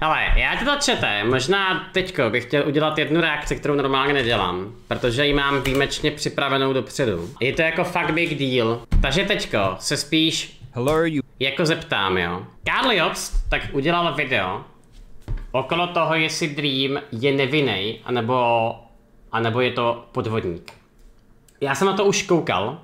Hele, já ti to čete, možná teďko bych chtěl udělat jednu reakci, kterou normálně nedělám, protože ji mám výjimečně připravenou dopředu. Je to jako fakt big deal, takže teďko se spíš jako zeptám, jo. Karl Jobst tak udělal video okolo toho, jestli Dream je nevinnej, anebo je to podvodník. Já jsem na to už koukal,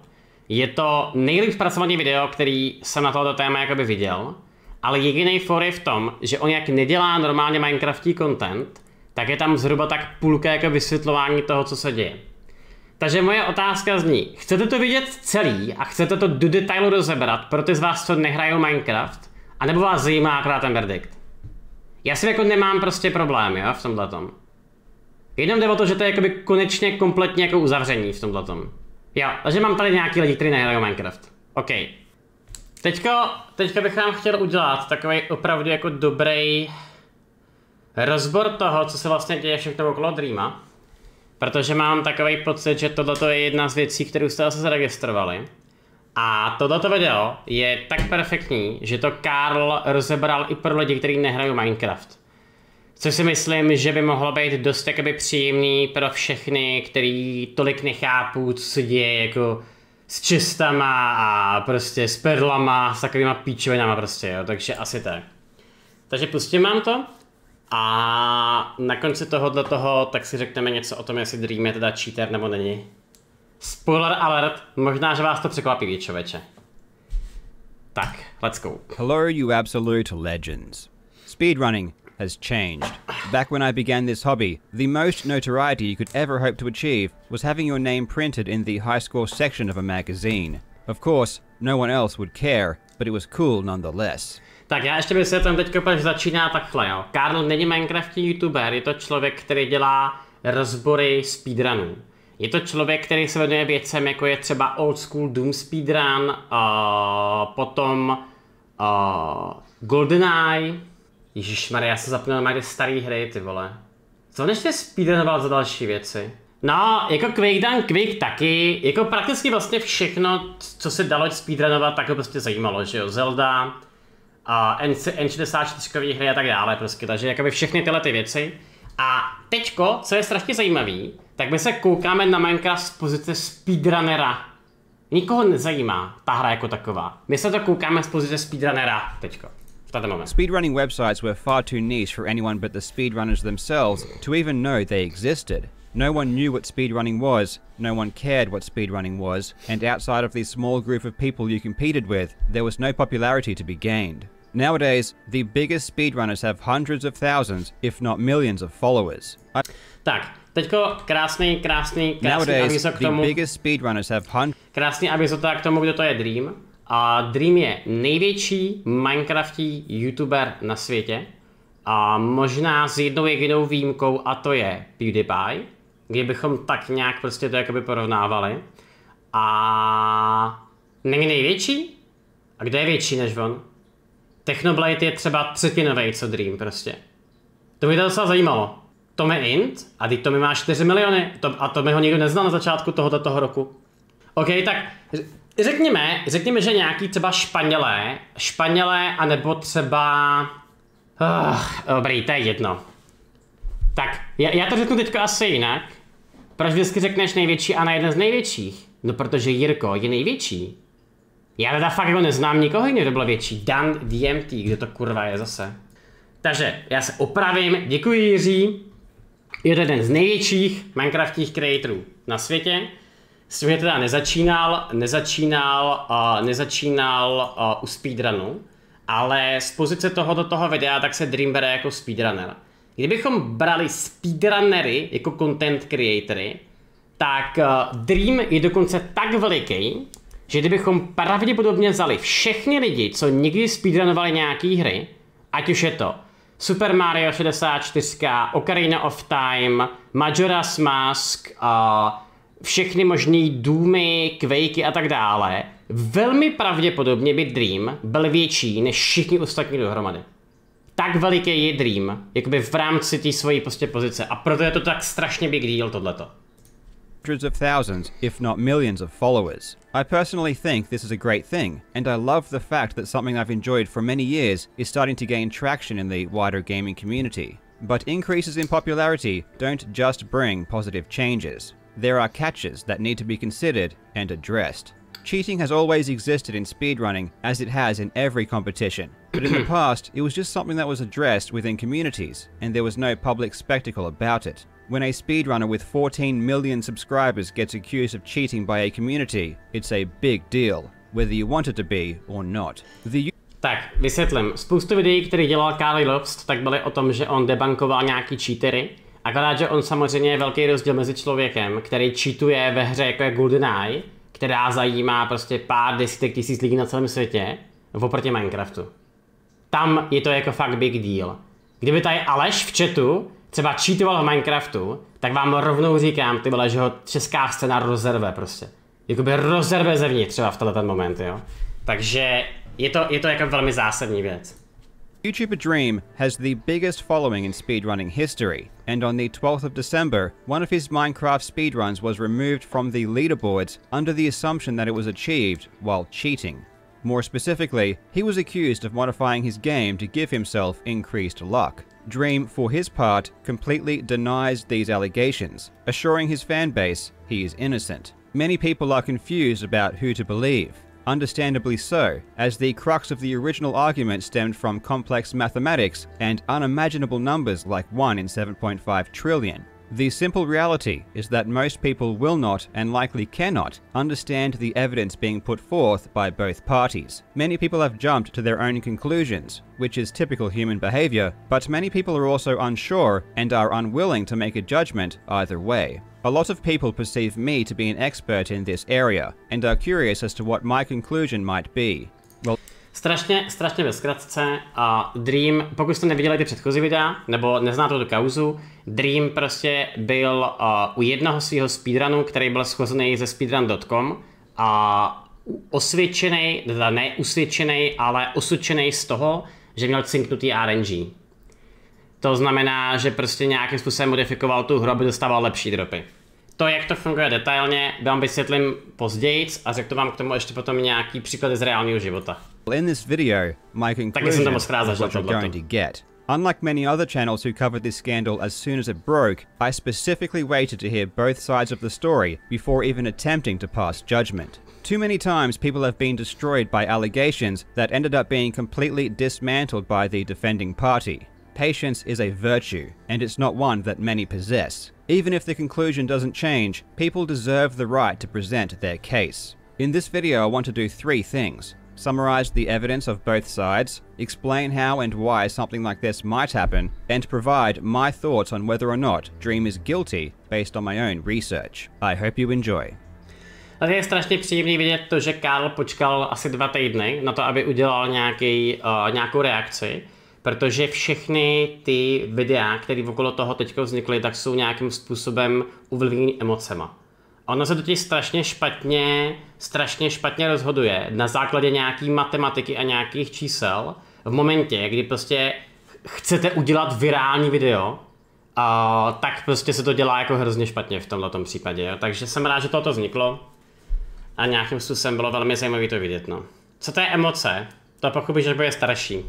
je to nejlíp zpracovaný video, který jsem na tohoto téma jakoby viděl, ale jediný for je v tom, že on jak nedělá normálně Minecraftí content, tak je tam zhruba tak půlka jako vysvětlování toho, co se děje. Takže moje otázka zní, chcete to vidět celý a chcete to do detailu rozebrat pro ty z vás, co nehrajou Minecraft, anebo vás zajímá akorát ten verdikt? Já si jako nemám prostě problém, jo, v tomhletom. Jenom jde o to, že to je jakoby konečně kompletně jako uzavření v tomhletom. Jo, takže mám tady nějaký lidi, kteří nehrajou Minecraft. OK. Teďka bych vám chtěl udělat takový opravdu jako dobrý rozbor toho, co se vlastně děje všechno okolo Dreama. Protože mám takový pocit, že tohleto je jedna z věcí, kterou jste se zaregistrovali. A tohleto video je tak perfektní, že to Karl rozebral i pro lidi, kteří nehrají Minecraft. Což si myslím, že by mohlo být dost jakoby příjemný pro všechny, kteří tolik nechápou, co se děje jako s čistama a prostě s perlama, s takovýma píčovinama prostě, jo, takže asi tak. Takže pustím vám to a na konci tohoto tak si řekneme něco o tom, jestli Dream je teda cheater nebo není. Spoiler alert, možná, že vás to překvapí, člověče. Tak, let's go. Hello you absolute legends. Speedrunning has changed. Back when I began this hobby, the most notoriety you could ever hope to achieve was having your name printed in the high score section of a magazine. Of course, no one else would care, but it was cool nonetheless. Tak já ještě vysvětlím teďka, proč začíná takhle, jo. Karl není Minecraftí youtuber, je to člověk, který dělá rozbory speedrunů. Je to člověk, který se věnuje věcem, jako je třeba old school Doom speedrun, potom GoldenEye. Ježišmarja, já jsem zapomněl na staré hry, ty vole. Co on ještě speedrunoval za další věci? No, jako Quake taky, jako prakticky vlastně všechno, co se dalo speedrunovat, tak ho prostě zajímalo, že jo, Zelda, N64 hry a tak dále prostě, takže jakoby všechny tyhle ty věci. A teďko, co je strašně zajímavý, tak my se koukáme na Minecraft z pozice speedrunnera. Nikoho nezajímá ta hra jako taková. My se to koukáme z pozice speedrunnera teďko. Speedrunning websites were far too niche for anyone but the speedrunners themselves to even know they existed. No one knew what speedrunning was, no one cared what speedrunning was, and outside of the small group of people you competed with, there was no popularity to be gained. Nowadays, the biggest speedrunners have hundreds of thousands, if not millions of followers. Tak, teďko krásný avizo k tomu. Krásný avizo k tomu, kdo to je Dream. A Dream je největší Minecraftí youtuber na světě. A možná s jednou jedinou výjimkou, a to je PewDiePie, kde bychom tak nějak prostě to jakoby porovnávali. A není největší? A kdo je větší než on? Technoblade je třeba třetinovej co Dream prostě. To mě to docela zajímalo. Tommy Int, a teď Tommy má 4 miliony, a Tommy ho nikdo neznal na začátku tohoto roku. OK, tak řekněme, že nějaký třeba Španělé, anebo třeba... dobrý, to je jedno. Tak, já to řeknu teďka asi jinak. Proč vždycky řekneš největší a na jeden z největších? No protože Jirko je největší. Já teda fakt jako neznám nikoho jiného, kdo byl větší. Dan DMT, kdo to kurva je zase. Takže, já se opravím, děkuji Jiří. Je to jeden z největších Minecraftích creatorů na světě. S tím teda nezačínal u speedrunu, ale z pozice toho videa tak se Dream bere jako speedrunner. Kdybychom brali speedrunnery jako content creatory, tak Dream je dokonce tak veliký, že kdybychom pravděpodobně vzali všechny lidi, co nikdy speedrunovali nějaký hry, ať už je to Super Mario 64, Ocarina of Time, Majora's Mask, všechny možný Doomy, Quakey a tak dále, velmi pravděpodobně by Dream byl větší než všichni ostatní dohromady. Tak veliký je Dream, jakoby v rámci té svojí prostě pozice, a proto je to tak strašně big deal tohleto. hundreds of thousands, if not millions of followers. I personally think this is a great thing, and I love the fact that something I've enjoyed for many years is starting to gain traction in the wider gaming community. But increases in popularity don't just bring positive changes. There are catches that need to be considered and addressed. Cheating has always existed in speedrunning, as it has in every competition. But in the past, it was just something that was addressed within communities, and there was no public spectacle about it. When a speedrunner with 14 million subscribers gets accused of cheating by a community, it's a big deal, whether you want it to be or not. Tak, vysvětlím. Spoustu videí, které dělal Karl Lobst, tak byly o tom, že on debunkoval nějaký cheatery. Akorát, že on samozřejmě je velký rozdíl mezi člověkem, který cheatuje ve hře jako je GoldenEye, která zajímá prostě pár desítek tisíc lidí na celém světě, oproti Minecraftu. Tam je to jako fakt big deal. Kdyby tady Aleš v chatu třeba cheatoval v Minecraftu, tak vám rovnou říkám, ty vole, že ho česká scéna rozerve prostě. Jakoby rozerve zevnitř třeba v tenhle moment, jo. Takže je to jako velmi zásadní věc. YouTuber Dream has the biggest following in speedrunning history, and on the 12th of December, one of his Minecraft speedruns was removed from the leaderboards under the assumption that it was achieved while cheating. More specifically, he was accused of modifying his game to give himself increased luck. Dream, for his part, completely denies these allegations, assuring his fanbase he is innocent. Many people are confused about who to believe. Understandably so, as the crux of the original argument stemmed from complex mathematics and unimaginable numbers like 1 in 7.5 trillion. The simple reality is that most people will not, and likely cannot, understand the evidence being put forth by both parties. Many people have jumped to their own conclusions, which is typical human behavior, but many people are also unsure and are unwilling to make a judgment either way. A lot of people perceive me to be an expert in this area, and are curious as to what my conclusion might be. Well, strašně ve zkratce, Dream, pokud jste neviděli ty předchozí videa, nebo neznáte tu kauzu, Dream prostě byl u jednoho svého speedrunu, který byl schozený ze speedrun.com a osvědčený, teda ne usvědčený, ale osučený z toho, že měl cinknutý RNG. To znamená, že prostě nějakým způsobem modifikoval tu hru, aby dostával lepší dropy. To, jak to funguje detailně, vám vysvětlím později a řeknu vám k tomu ještě potom nějaký příklady z reálného života. In this video, my conclusion is what you're going to get. Unlike many other channels who covered this scandal as soon as it broke, I specifically waited to hear both sides of the story before even attempting to pass judgment. Too many times people have been destroyed by allegations that ended up being completely dismantled by the defending party. Patience is a virtue, and it's not one that many possess. Even if the conclusion doesn't change, people deserve the right to present their case. In this video, I want to do 3 things. Summarize the evidence of both sides, explain how and why something like this might happen, and provide my thoughts on whether or not Dream is guilty based on my own research. I hope you enjoy. Tady je strašně příjemný vidět to, že Karl počkal asi 2 týdny na to, aby udělal nějakou reakci. Protože všechny ty videa, které okolo toho teďka vznikly, tak jsou nějakým způsobem ovlivněny emocema. Ono se totiž strašně špatně rozhoduje na základě nějaký matematiky a nějakých čísel v momentě, kdy prostě chcete udělat virální video, tak prostě se to dělá jako hrozně špatně v tomhletom případě. Jo? Takže jsem rád, že toto vzniklo a nějakým způsobem bylo velmi zajímavé to vidět. No. Co to je emoce? To pochopíš, že bude starší.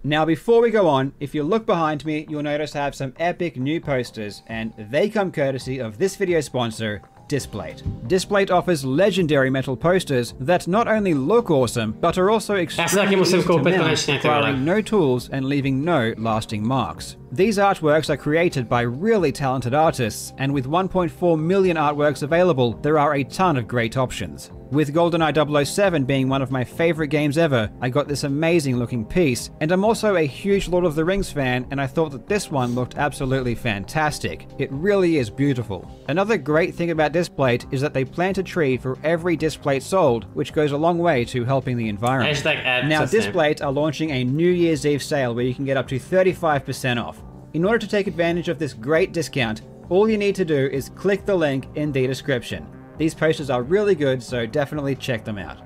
Now before we go on, if you look behind me, you'll notice I have some epic new posters, and they come courtesy of this video sponsor, Displate. Displate offers legendary metal posters that not only look awesome, but are also extremely easy to mount, requiring no tools and leaving no lasting marks. These artworks are created by really talented artists, and with 1.4 million artworks available, there are a ton of great options. With GoldenEye 007 being one of my favorite games ever, I got this amazing looking piece, and I'm also a huge Lord of the Rings fan, and I thought that this one looked absolutely fantastic. It really is beautiful. Another great thing about Displate is that they plant a tree for every Displate sold, which goes a long way to helping the environment. Now Displate are launching a New Year's Eve sale where you can get up to 35% off. In order to take advantage of this great discount, all you need to do is click the link in the description. These posters are really good, so definitely check them out.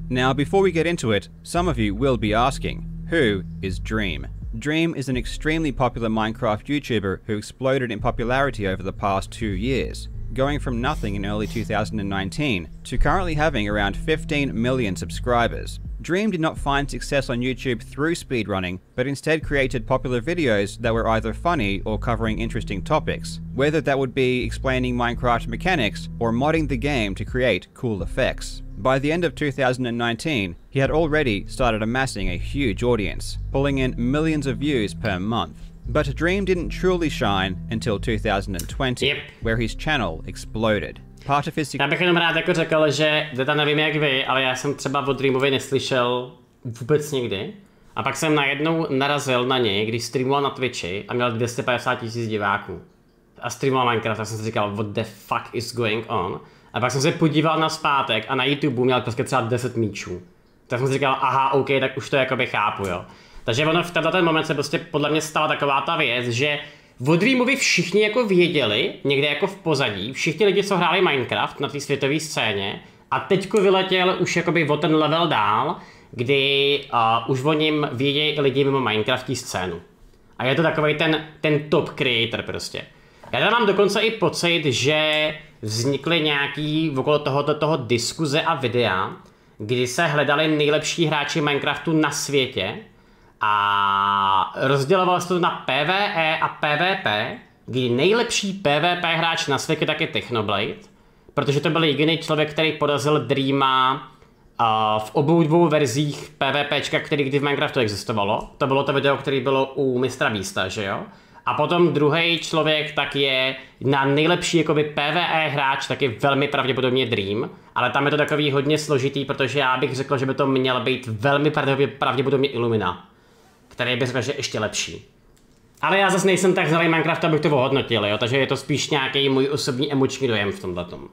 Now, before we get into it, some of you will be asking, who is Dream? Dream is an extremely popular Minecraft YouTuber who exploded in popularity over the past 2 years, going from nothing in early 2019 to currently having around 15 million subscribers. Dream did not find success on YouTube through speedrunning, but instead created popular videos that were either funny or covering interesting topics, whether that would be explaining Minecraft mechanics or modding the game to create cool effects. By the end of 2019, he had already started amassing a huge audience, pulling in millions of views per month. But Dream didn't truly shine until 2020, where his channel exploded. Part of his... Já bych jenom rád jako řekl, že deta nevím jak vy, ale já jsem třeba o Dreamovi neslyšel vůbec nikdy. A pak jsem najednou narazil na něj, když streamoval na Twitchi a měl 250 000 diváků. A streamoval Minecraft a jsem si říkal, what the fuck is going on? A pak jsem se podíval na zpátek a na YouTube měl prostě třeba 10 míčů. Tak jsem si říkal, aha, OK, tak už to jakoby chápu, jo. Takže ono v ten moment se prostě podle mě stala taková ta věc, že o Dreamovi všichni jako věděli, někde jako v pozadí, všichni lidi, co hráli Minecraft na té světové scéně a teďko vyletěl už jakoby o ten level dál, kdy už o něm vědějí lidi mimo Minecraftí scénu. A je to takový ten top creator prostě. Já tam mám dokonce i pocit, že vznikly nějaký okolo toho diskuze a videa, kdy se hledali nejlepší hráči Minecraftu na světě a rozdělovalo se to na PvE a PvP, kdy nejlepší PvP hráč na světě tak je Technoblade, protože to byl jediný člověk, který porazil Dreama v obou dvou verzích PvPčka, který kdy v Minecraftu existovalo. To bylo to video, který bylo u Mistra Beasta, že jo? A potom druhý člověk tak je na nejlepší jakoby PvE hráč, tak je velmi pravděpodobně Dream, ale tam je to takový hodně složitý, protože já bych řekl, že by to měl být velmi pravděpodobně Illumina, který by řekl, že je ještě lepší. Ale já zase nejsem tak znalý Minecraft, abych to ohodnotil, jo? Takže je to spíš nějaký můj osobní emoční dojem v tomhletom.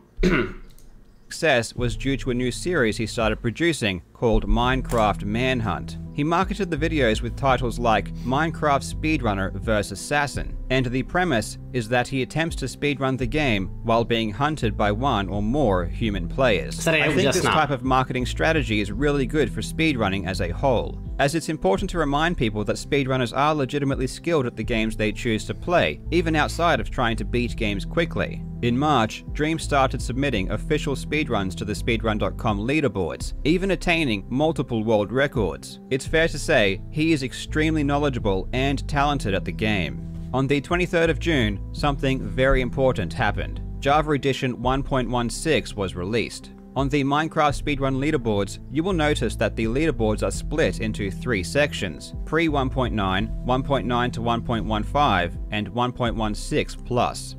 Success was due to a new series he started producing called Minecraft Manhunt. He marketed the videos with titles like Minecraft Speedrunner vs Assassin, and the premise is that he attempts to speedrun the game while being hunted by one or more human players. I think this type of marketing strategy is really good for speedrunning as a whole, as it's important to remind people that speedrunners are legitimately skilled at the games they choose to play, even outside of trying to beat games quickly. In March, Dream started submitting official speedruns to the speedrun.com leaderboards, even attaining multiple world records. It's fair to say he is extremely knowledgeable and talented at the game. On the 23rd of June, something very important happened. Java Edition 1.16 was released. On the Minecraft speedrun leaderboards, you will notice that the leaderboards are split into 3 sections: pre 1.9, 1.9 to 1.15, and 1.16 plus.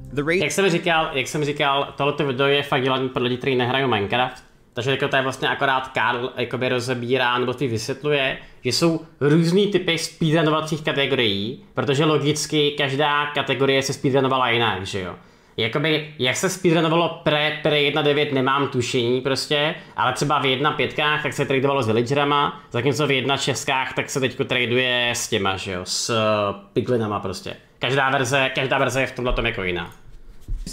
Jak jsem říkal, tohleto video je fakt dělaný pro lidi, kteří nehrají Minecraft. Takže to je vlastně akorát Karl jakoby rozebírá nebo ty vysvětluje, že jsou různý typy speedrunovacích kategorií, protože logicky každá kategorie se speedrunovala jinak, že jo. Jakoby, jak se speedrunovalo pre 1.9 nemám tušení prostě, ale třeba v 1.5 tak se tradovalo s villagerama, zatímco v 1.6 tak se teďko traduje s těma, že jo, s piglinama prostě. Každá verze je v tomhletom jako jiná.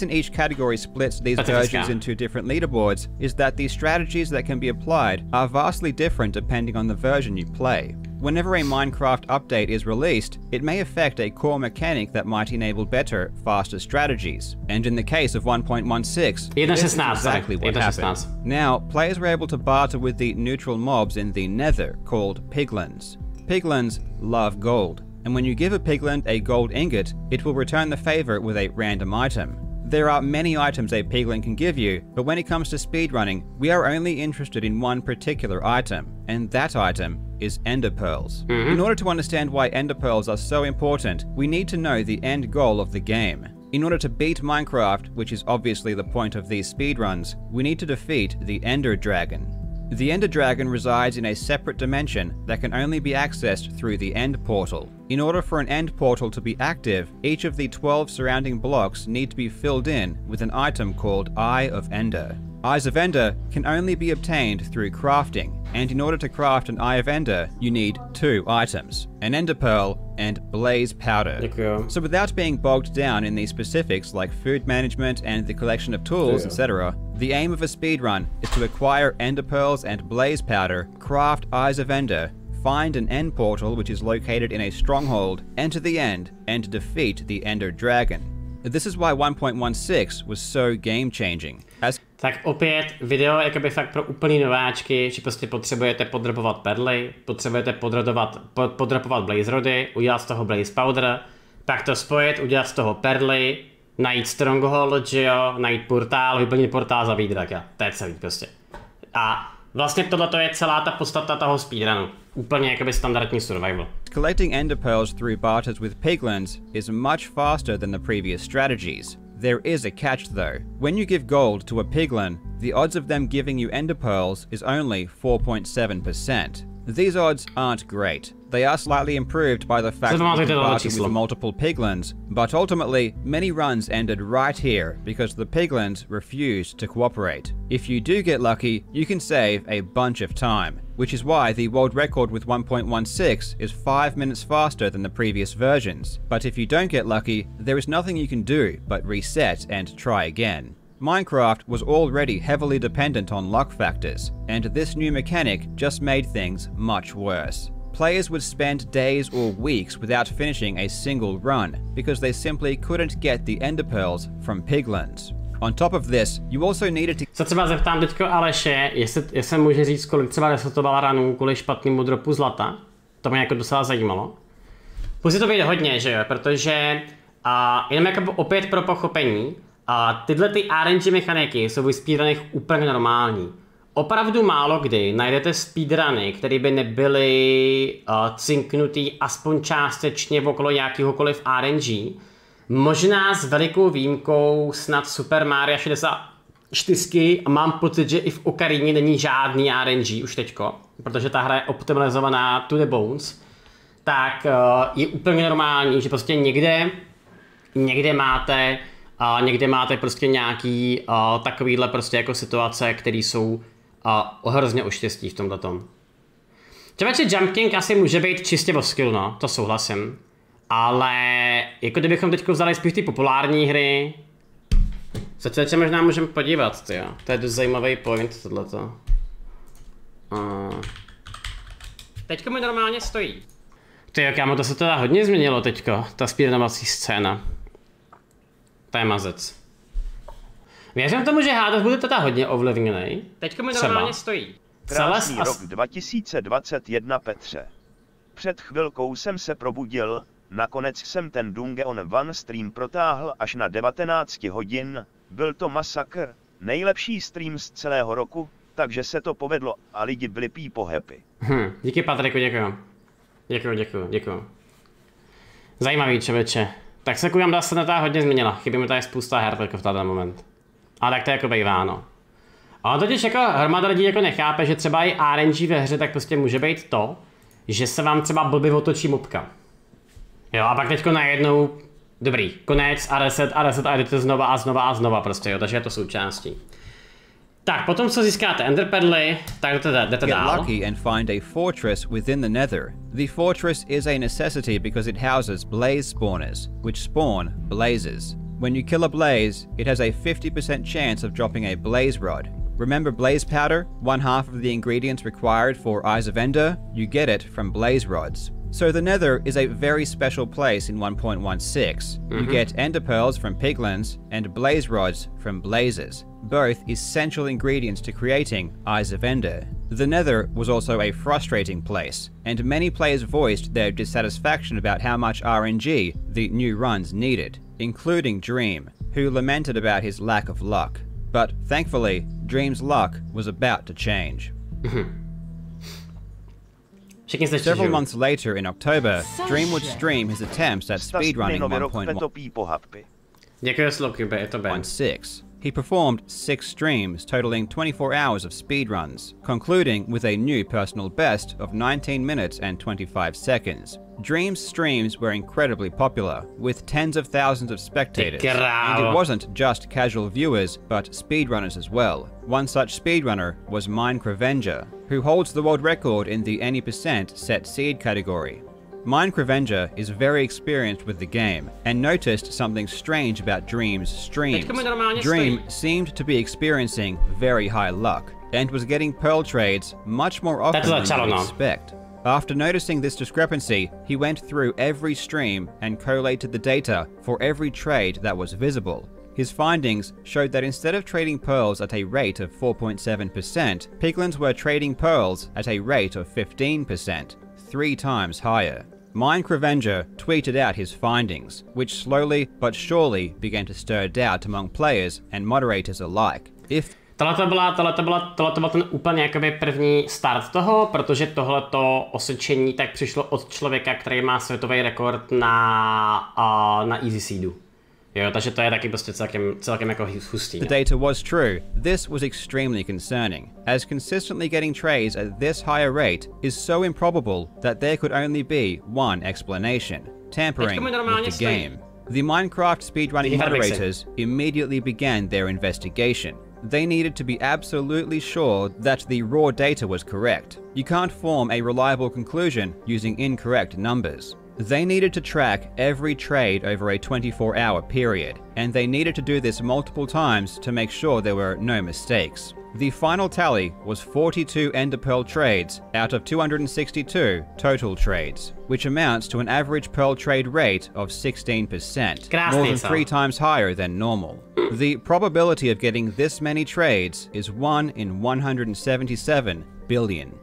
In each category splits these versions into different leaderboards is that the strategies that can be applied are vastly different depending on the version you play. Whenever a Minecraft update is released, it may affect a core mechanic that might enable better, faster strategies. And in the case of 1.16, this is exactly what happened. Now, players were able to barter with the neutral mobs in the Nether called piglins. Piglins love gold, and when you give a piglin a gold ingot, it will return the favor with a random item. There are many items a piglin can give you, but when it comes to speedrunning, we are only interested in one particular item, and that item is ender pearls. In order to understand why ender pearls are so important, we need to know the end goal of the game. In order to beat Minecraft, which is obviously the point of these speedruns, we need to defeat the Ender Dragon. The Ender Dragon resides in a separate dimension that can only be accessed through the End Portal. In order for an End Portal to be active, each of the 12 surrounding blocks need to be filled in with an item called Eye of Ender. Eyes of Ender can only be obtained through crafting, and in order to craft an Eye of Ender, you need 2 items, an Ender Pearl and Blaze Powder. So without being bogged down in the specifics like food management and the collection of tools, etc., the aim of a speedrun is to acquire Ender Pearls and Blaze Powder, craft Eyes of Ender, find an end portal which is located in a stronghold, enter the end, and defeat the Ender Dragon. This is why 1.16 was so game-changing. Tak opět video jakoby fakt pro úplný nováčky, že prostě potřebujete podropovat perly, potřebujete podropovat blaze rody, udělat z toho blaze powder, pak to spojit, udělat z toho perly, najít stronghold, že jo, najít portál, vyplnit portál, zabít draka. To je celý prostě. A vlastně tohleto je celá ta podstata toho speedrunu. Úplně jakoby standardní survival. Collecting ender pearls through barters with piglins is much faster than the previous strategies. There is a catch though. When you give gold to a piglin, the odds of them giving you ender pearls is only 4.7%. These odds aren't great. They are slightly improved by the fact that you can barter with multiple piglins, but ultimately, many runs ended right here because the piglins refused to cooperate. If you do get lucky, you can save a bunch of time, which is why the world record with 1.16 is 5 minutes faster than the previous versions. But if you don't get lucky, there is nothing you can do but reset and try again. Minecraft was already heavily dependent on luck factors, and this new mechanic just made things much worse. Players would spend days or weeks without finishing a single run, because they simply couldn't get the ender pearls from piglins. On top of this, you also needed to... Se třeba zeptám teďko Aleše, jestli může říct, kolik třeba resetoval ranů kvůli špatnému dropu zlata. To mě jako docela zajímalo. Musí to být hodně, že jo, protože jenom jako opět pro pochopení, tyhle ty RNG mechaniky jsou v speedrunech úplně normální. Opravdu málo kdy najdete speedruny, které by nebyly cinknutý aspoň částečně okolo nějakýhokoliv RNG. Možná s velikou výjimkou snad Super Mario 64 a mám pocit, že i v Okarině není žádný RNG už teďko, protože ta hra je optimalizovaná to the bones. Tak je úplně normální, že prostě někde máte prostě nějaký takovýhle prostě jako situace, které jsou hrozně o štěstí v tomhletom. Člověče, Jump King asi může být čistě o skill, no, to souhlasím. Ale jako kdybychom teď vzali spíš ty populární hry, se možná můžeme podívat, tyjo. To je dost zajímavý point, tohleto. Teďko mi normálně stojí. Tyjo, kámo, to se teda hodně změnilo teďko, ta speedrunovací scéna. To je mazec. Věřím tomu, že Hades bude teda hodně ovlivněný. Teďko mi normálně stojí. Krásný rok 2021, Petře. Před chvilkou jsem se probudil, nakonec jsem ten Dungeon One stream protáhl až na 19 hodin. Byl to masakr, nejlepší stream z celého roku, takže se to povedlo a lidi byli pípo happy. Díky Patriku, děkuju. Zajímavý, člověče. Tak se koukám, dá se na ta hodně změnila. Chybí mi tady spousta her v tenhle moment. A tak to jako bývá, no. Ale totiž jako hromada lidí jako nechápe, že třeba i RNG ve hře tak prostě může být to, že se vám třeba blbě otočí mopka. Jo, a pak teďko najednou, dobrý, konec a reset a jdete znova prostě, jo, takže je to součástí. Tak, potom co získáte enderperly, tak jdete dál. Get lucky and find a fortress within the nether. The fortress is a necessity because it houses blaze spawners, which spawn blazes. When you kill a blaze, it has a 50% chance of dropping a blaze rod. Remember blaze powder? 1/2 of the ingredients required for Eyes of Ender? You get it from blaze rods. So the nether is a very special place in 1.16. You get ender pearls from piglins and blaze rods from blazes, both essential ingredients to creating Eyes of Ender. The nether was also a frustrating place, and many players voiced their dissatisfaction about how much RNG the new runs needed, including Dream, who lamented about his lack of luck. But thankfully, Dream's luck was about to change. Several months later in October, Dream would stream his attempts at speedrunning 1.16. He performed 6 streams totaling 24 hours of speedruns, concluding with a new personal best of 19 minutes and 25 seconds. Dream's streams were incredibly popular, with tens of thousands of spectators, and it wasn't just casual viewers, but speedrunners as well. One such speedrunner was MINECRAFT, who holds the world record in the any % set seed category. MINECRAFT is very experienced with the game, and noticed something strange about Dream's streams. Dream seemed to be experiencing very high luck, and was getting pearl trades much more often than you would expect. After noticing this discrepancy, he went through every stream and collated the data for every trade that was visible. His findings showed that instead of trading pearls at a rate of 4.7%, piglins were trading pearls at a rate of 15%, 3 times higher. MINECRAFT tweeted out his findings, which slowly but surely began to stir doubt among players and moderators alike. Tohle byl ten úplně jakoby první start toho, protože tohleto osvědčení tak přišlo od člověka, který má světový rekord na easy seedu. Jo, takže to je taky prostě celkem jako hustý. The data was true. This was extremely concerning, as consistently getting trades at this higher rate is so improbable that there could only be one explanation: tampering with the game. The Minecraft speedrunning moderators immediately began their investigation. They needed to be absolutely sure that the raw data was correct. You can't form a reliable conclusion using incorrect numbers. They needed to track every trade over a 24-hour period, and they needed to do this multiple times to make sure there were no mistakes. The final tally was 42 Ender Pearl trades out of 262 total trades, which amounts to an average Pearl trade rate of 16%, more than 3 times higher than normal. The probability of getting this many trades is 1 in 177 billion.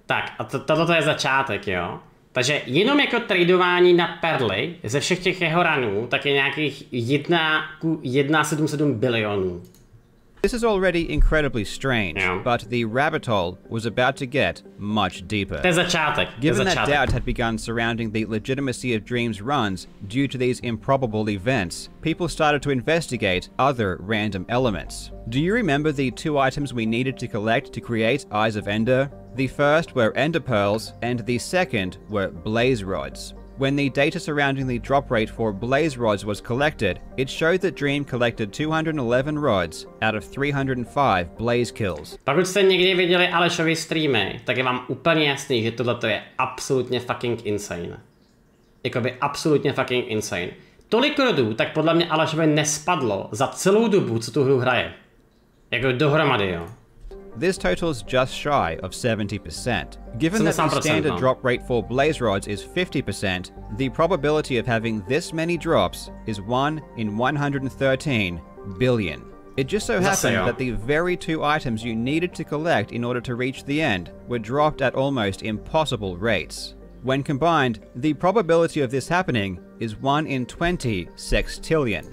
Tak, a toto je začátek, jo? Takže jenom jako tradování na perly ze všech těch jeho ranů, tak je nějakých 1,77 bilionů. This is already incredibly strange, but the rabbit hole was about to get much deeper. To je začátek. Given that doubt had begun surrounding the legitimacy of Dream's runs due to these improbable events, people started to investigate other random elements. Do you remember the 2 items we needed to collect to create Eyes of Ender? The first were Ender Pearls, and the second were Blaze Rods. When the data surrounding the drop rate for Blaze Rods was collected, it showed that Dream collected 211 rods out of 305 Blaze kills. Pokud jste někdy viděli Alešovy streamy, tak je vám úplně jasný, že tohle je absolutně fucking insane. Jakoby absolutně fucking insane. Tolik rodů tak podle mě Alešovi nespadlo za celou dobu, co tu hru hraje. Jako dohromady, jo. This totals just shy of 70%. Given that the standard drop rate for Blaze Rods is 50%, the probability of having this many drops is 1 in 113 billion. It just so happened that the very 2 items you needed to collect in order to reach the end were dropped at almost impossible rates. When combined, the probability of this happening is 1 in 20 sextillion.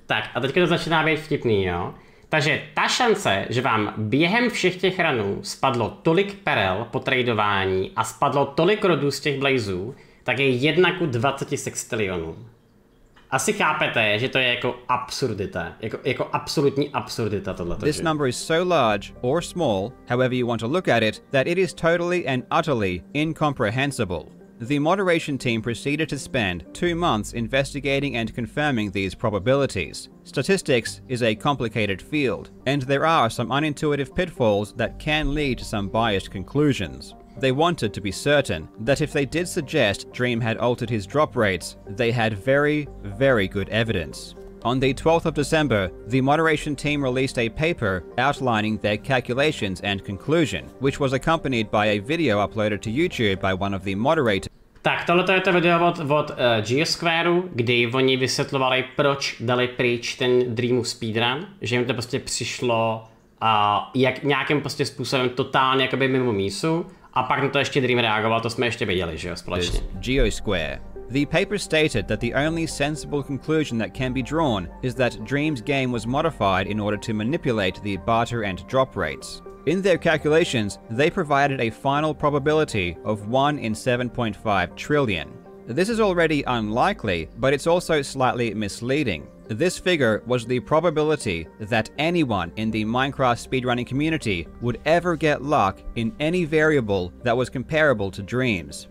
Tak, a teďka to začíná být vtipný, jo? Takže ta šance, že vám během všech těch ranů spadlo tolik perel po tradování a spadlo tolik rodů z těch blazů, tak je 1 ku 20 sextilionů. Asi chápete, že to je jako absurdita, jako absolutní absurdita tohleto. This number is so large or small, however you want to look at it, that it is totally and utterly incomprehensible. The moderation team proceeded to spend 2 months investigating and confirming these probabilities. Statistics is a complicated field, and there are some unintuitive pitfalls that can lead to some biased conclusions. They wanted to be certain that if they did suggest Dream had altered his drop rates, they had very, very good evidence. On the 12th of December, the moderation team released a paper outlining their calculations and conclusion, which was accompanied by a video uploaded to YouTube by one of the moderators. Tak, tohle je to video od Geosquareu, kdy oni vysvětlovali, proč dali pryč ten Dreamův speedrun, že jim to prostě přišlo jak nějakým prostě způsobem totálně jakoby mimo mísu, a pak na to ještě Dream reagoval, to jsme ještě viděli, že jo, společně. Geosquare. The paper stated that the only sensible conclusion that can be drawn is that Dream's game was modified in order to manipulate the barter and drop rates. In their calculations, they provided a final probability of 1 in 7.5 trillion. This is already unlikely, but it's also slightly misleading. This figure was the probability that anyone in the Minecraft speedrunning community would ever get luck in any variable that was comparable to Dream's.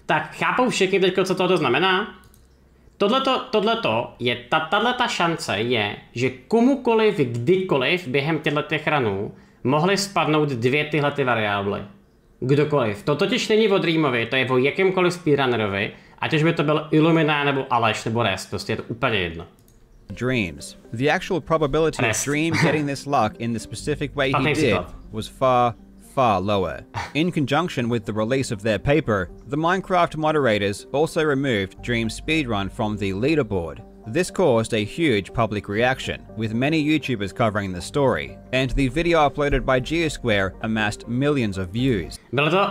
Tak chápou všichni teďko, co to znamená? Tato šance je, že komukoliv, kdykoliv během těchto ranů mohly spadnout 2 tyhle variábly. Kdokoliv. To totiž není o Dreamovi, to je o jakémkoliv speedrunnerovi, ať už by to byl Illumina, nebo Aleš, nebo Rest, prostě je to úplně jedno. Dreams. The actual probability of Dream getting this luck in the specific way he did was far, far lower. In conjunction with the release of their paper, the Minecraft moderators also removed Dream's speedrun from the leaderboard. This caused a huge public reaction, with many YouTubers covering the story, and the video uploaded by Geosquare amassed millions of views.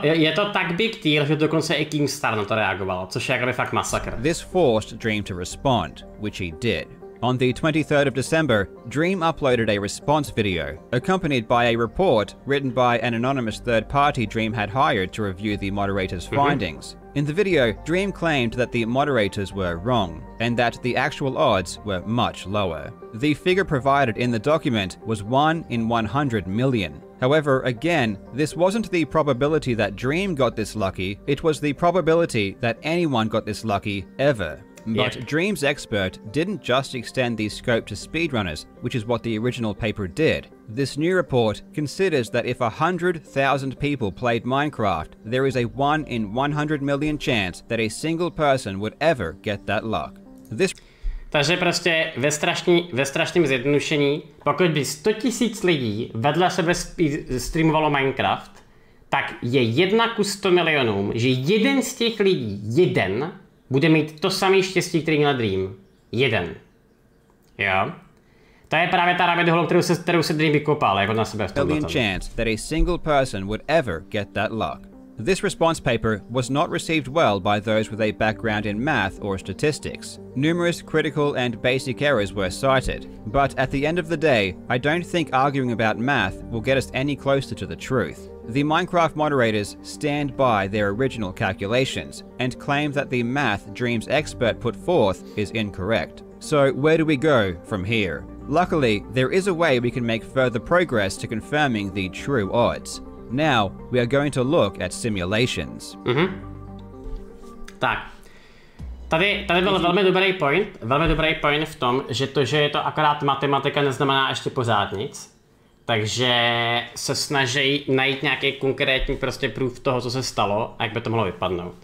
Je to tak big deal, že dokonce i Keemstar na to reagoval, což je jakoby fakt masakr. This forced Dream to respond, which he did. On the 23rd of December, Dream uploaded a response video, accompanied by a report written by an anonymous third party Dream had hired to review the moderators' findings. In the video, Dream claimed that the moderators were wrong, and that the actual odds were much lower. The figure provided in the document was 1 in 100 million. However, again, this wasn't the probability that Dream got this lucky, it was the probability that anyone got this lucky ever. But Dream's expert didn't just extend the scope to speedrunners, which is what the original paper did. This new report considers that if 100,000 people played Minecraft, there is a 1 in 100 million chance that a single person would ever get that luck. Takže prostě ve strašném zjednodušení, pokud by 100 000 lidí vedle sebe streamovalo Minecraft, tak je 1 ku 100 milionům, že jeden z těch lidí, bude mít to samé štěstí, který měl Dream. Jeden. Jo? To je právě ta rabbit hole, kterou se Dream vykopal, jako na sebe v tomhle. Chance that a single person would ever get that luck. This response paper was not received well by those with a background in math or statistics. Numerous critical and basic errors were cited, but at the end of the day, I don't think arguing about math will get us any closer to the truth. The Minecraft moderators stand by their original calculations and claim that the math Dream's expert put forth is incorrect. So where do we go from here? Luckily, there is a way we can make further progress to confirming the true odds. Now, we are going to look at simulations. Tak. Tady byl velmi dobrý point v tom, že je to akorát matematika, neznamená ještě pořád nic. Takže se snaží najít nějaký konkrétní prostě proof toho, co se stalo a jak by to mohlo vypadnout.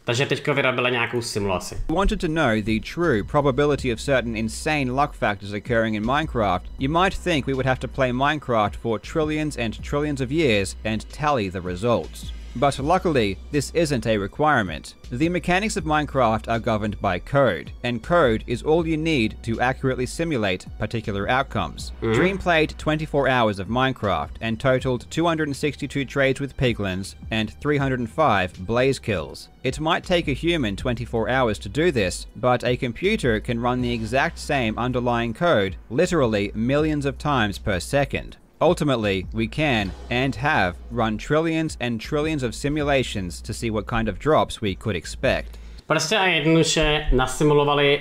Takže teďko vyrobili nějakou simulaci. If you wanted to know the true probability of certain insane luck factors occurring in Minecraft, you might think we would have to play Minecraft for trillions and trillions of years and tally the results. But luckily, this isn't a requirement. The mechanics of Minecraft are governed by code, and code is all you need to accurately simulate particular outcomes. Dream played 24 hours of Minecraft and totaled 262 trades with piglins and 305 blaze kills. It might take a human 24 hours to do this, but a computer can run the exact same underlying code literally millions of times per second. Ultimately, we can, and have, run trillions and trillions of simulations to see what kind of drops we could expect. Prostě a jednoduše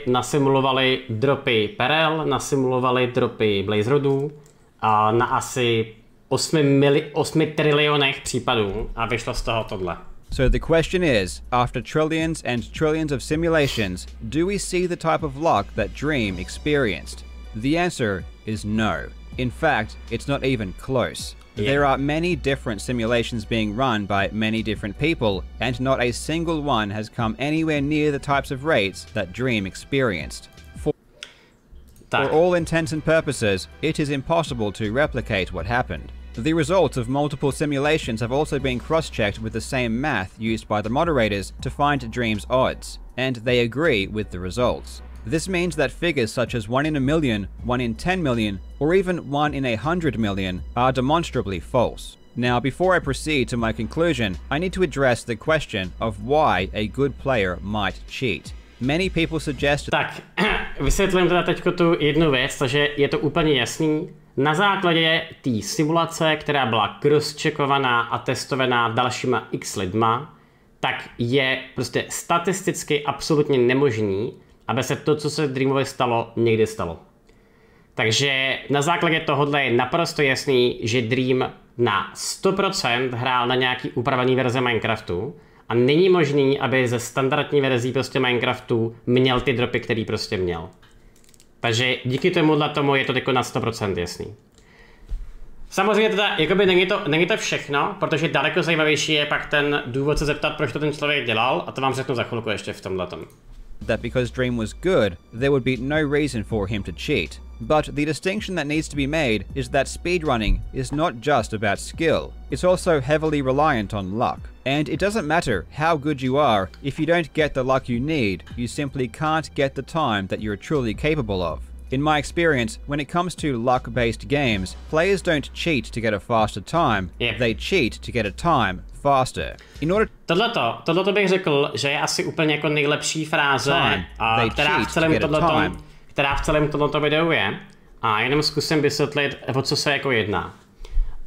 nasimulovali dropy perel, nasimulovali dropy blaze rodů a na asi 8 trilionech případů a vyšlo z toho tohle. So the question is, after trillions and trillions of simulations, do we see the type of luck that Dream experienced? The answer is no. In fact, it's not even close. There are many different simulations being run by many different people, and not a single one has come anywhere near the types of rates that Dream experienced. For all intents and purposes, it is impossible to replicate what happened. The results of multiple simulations have also been cross-checked with the same math used by the moderators to find Dream's odds, and they agree with the results. This means that figures such as 1 in a million, 1 in 10 million, or even 1 in 100 million are demonstrably false. Now, before I proceed to my conclusion, I need to address the question of why a good player might cheat. Many people suggested... Tak, vysvětlím teda teďko tu jednu věc, takže je to úplně jasný. Na základě té simulace, která byla cross-checkovaná a testovaná dalšíma x lidma, tak je prostě statisticky absolutně nemožný, aby se to, co se Dreamovi stalo, někdy stalo. Takže na základě tohohle je naprosto jasný, že Dream na 100% hrál na nějaký upravený verze Minecraftu a není možný, aby ze standardní verzí prostě Minecraftu měl ty dropy, který prostě měl. Takže díky tomu je to jako na 100% jasný. Samozřejmě teda, jakoby není to všechno, protože daleko zajímavější je pak ten důvod se zeptat, proč to ten člověk dělal, a to vám řeknu za chvilku ještě v tomhletom. That because Dream was good, there would be no reason for him to cheat. But the distinction that needs to be made is that speedrunning is not just about skill. It's also heavily reliant on luck. And it doesn't matter how good you are, if you don't get the luck you need, you simply can't get the time that you're truly capable of. In my experience, when it comes to luck-based games, players don't cheat to get a faster time, they cheat to get a time faster. In order Tohleto bych řekl, že je asi úplně jako nejlepší fráze, která v celém tomto videu je. A jenom zkusím vysvětlit, o co se jako jedná.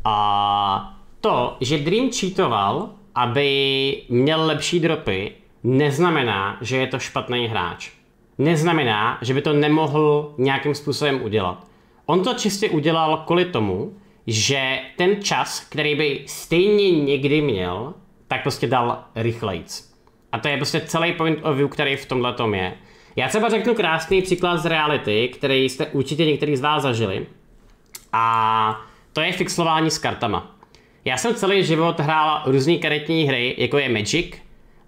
A to, že Dream cheatoval, aby měl lepší dropy, neznamená, že je to špatný hráč. Neznamená, že by to nemohl nějakým způsobem udělat. On to čistě udělal kvůli tomu, že ten čas, který by stejně někdy měl, tak prostě dal rychlejc. A to je prostě celý point of view, který v tomhletom je. Já třeba řeknu krásný příklad z reality, který jste určitě některý z vás zažili. A to je fixlování s kartama. Já jsem celý život hrál různé karetní hry, jako je Magic.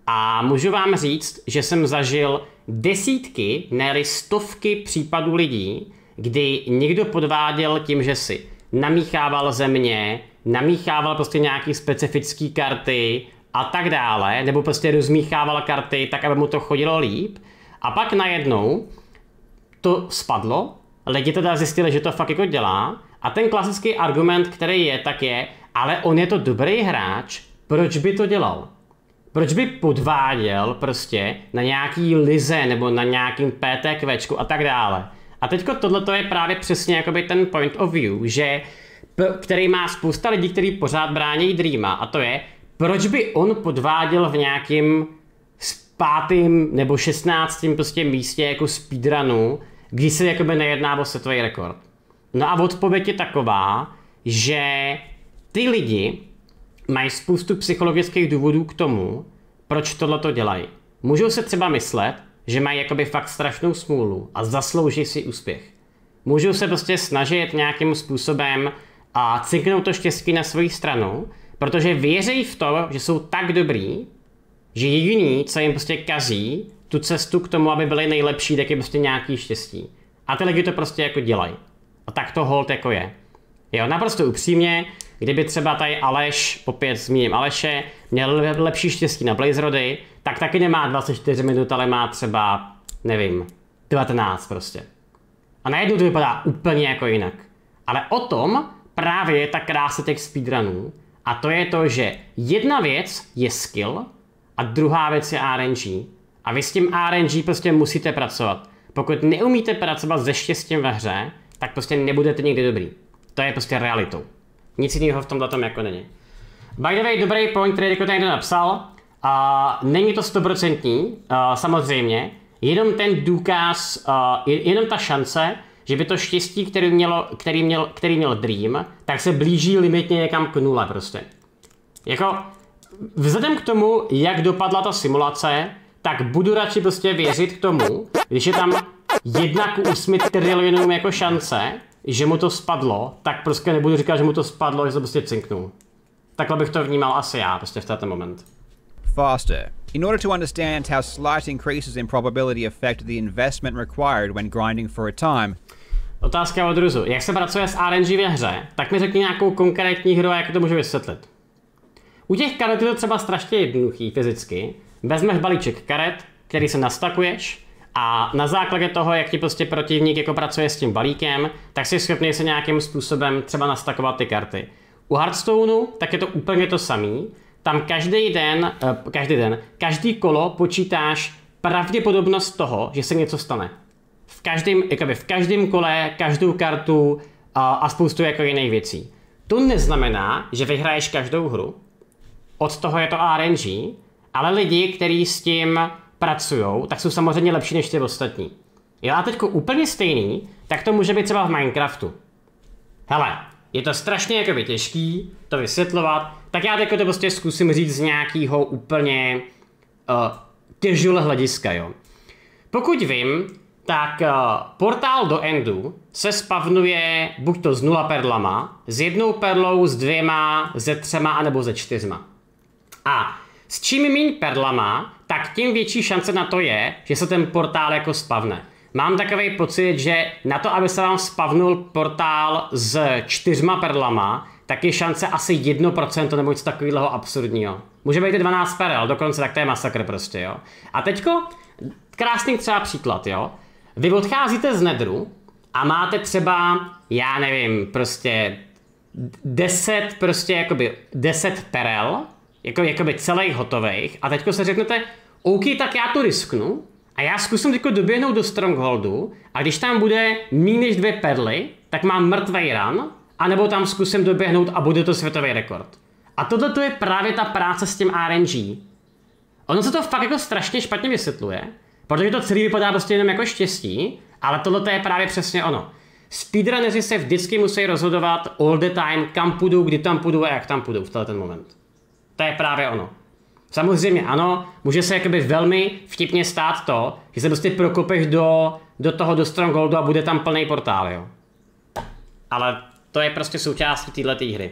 A můžu vám říct, že jsem zažil desítky, ne-li stovky případů lidí, kdy někdo podváděl tím, že si namíchával země, namíchával prostě nějaký specifický karty a tak dále, nebo prostě rozmíchával karty tak, aby mu to chodilo líp. A pak najednou to spadlo, lidi teda zjistili, že to fakt jako dělá a ten klasický argument, který je, tak je, ale on je to dobrý hráč, proč by to dělal? Proč by podváděl prostě na nějaký lize nebo na nějakým PTQčku a tak dále. A teďko tohleto je právě přesně jakoby ten point of view, že, který má spousta lidí, kteří pořád brání Dreama, a to je, proč by on podváděl v nějakým 5. nebo 16. prostě místě jako speedrunu, když se jakoby nejedná o světový rekord. No a odpověď je taková, že ty lidi mají spoustu psychologických důvodů k tomu, proč tohleto dělají. Můžou se třeba myslet, že mají jakoby fakt strašnou smůlu a zaslouží si úspěch. Můžou se prostě snažit nějakým způsobem a cinknout to štěstí na svoji stranu, protože věří v to, že jsou tak dobrý, že jediný, co jim prostě kazí tu cestu k tomu, aby byli nejlepší, tak je prostě nějaký štěstí. A ty lidi to prostě jako dělají. A tak to hold jako je. Jo, naprosto upřímně, kdyby třeba tady Aleš, opět zmíním Aleše, měl lepší štěstí na Blaze Rody, tak taky nemá 24 minut, ale má třeba, nevím, 19 prostě. A najednou to vypadá úplně jako jinak. Ale o tom právě je ta krása těch speedrunů. A to je to, že jedna věc je skill a druhá věc je RNG. A vy s tím RNG prostě musíte pracovat. Pokud neumíte pracovat se štěstím ve hře, tak prostě nebudete nikdy dobrý. To je prostě realitou. Nic jiného v tomhle tom jako není. By the way, dobrý point, který jako někdo napsal. Není to 100%, samozřejmě. Jenom ten důkaz, jenom ta šance, že by to štěstí, který měl Dream, tak se blíží limitně někam k 0 prostě. Jako, vzhledem k tomu, jak dopadla ta simulace, tak budu radši prostě věřit k tomu, když je tam 1 k 8 trilionům jako šance, že mu to spadlo, tak prostě nebudu říkat, že mu to spadlo, že se prostě cinknul. Takhle bych to vnímal asi já, prostě v tento moment. Faster. In order to understand how slight increases in probability affect the investment required when grinding for a time. Otázka od Ruzu. Jak se pracuje s RNG ve hře, tak mi řekni nějakou konkrétní hru a jak to můžu vysvětlit. U těch karet je to třeba strašně jednoduchý fyzicky. Vezmeš balíček karet, který se nastakuješ, a na základě toho, jak ti prostě protivník jako pracuje s tím balíkem, tak si schopný se nějakým způsobem třeba nastakovat ty karty. U Hearthstoneu tak je to úplně to samý. Tam každý kolo počítáš pravděpodobnost toho, že se něco stane. V každém kole, každou kartu a spoustu jako jiných věcí. To neznamená, že vyhraješ každou hru. Od toho je to RNG, ale lidi, kteří s tím pracujou, tak jsou samozřejmě lepší než ty ostatní. Jo, a teďko úplně stejný, tak to může být třeba v Minecraftu. Hele, je to strašně jakoby těžký to vysvětlovat, tak já teďko to prostě zkusím říct z nějakého úplně casual hlediska, jo. Pokud vím, tak portál do endu se spavnuje buď to s 0 perlama, s 1 perlou, s 2, ze 3 anebo ze 4. A s čím míň perlama, tak tím větší šance na to je, že se ten portál jako spavne. mám takový pocit, že na to, aby se vám spavnul portál s 4 perlama, tak je šance asi 1% nebo něco takového absurdního. Může být i 12 perel, dokonce tak to je masakr prostě, jo. A teďko, krásný třeba příklad, jo. Vy odcházíte z nedru a máte třeba, já nevím, prostě 10 perel, jakoby celých hotových, a teďko se řeknete, OK, tak já to risknu a já zkusím teďko doběhnout do Strongholdu a když tam bude méně než 2 perly, tak mám mrtvej run, anebo tam zkusím doběhnout a bude to světový rekord. A tohle to je právě ta práce s tím RNG. Ono se to fakt jako strašně špatně vysvětluje, protože to celý vypadá prostě jenom jako štěstí, ale tohle je právě přesně ono. Speedrunneři se vždycky musí rozhodovat all the time, kam půjdou, kdy tam půjdou a jak tam půjdou v ten moment. To je právě ono. Samozřejmě ano, může se jakoby velmi vtipně stát to, že se prostě prokopeš do Strongholdu a bude tam plný portál, jo. Ale to je prostě součástí této hry.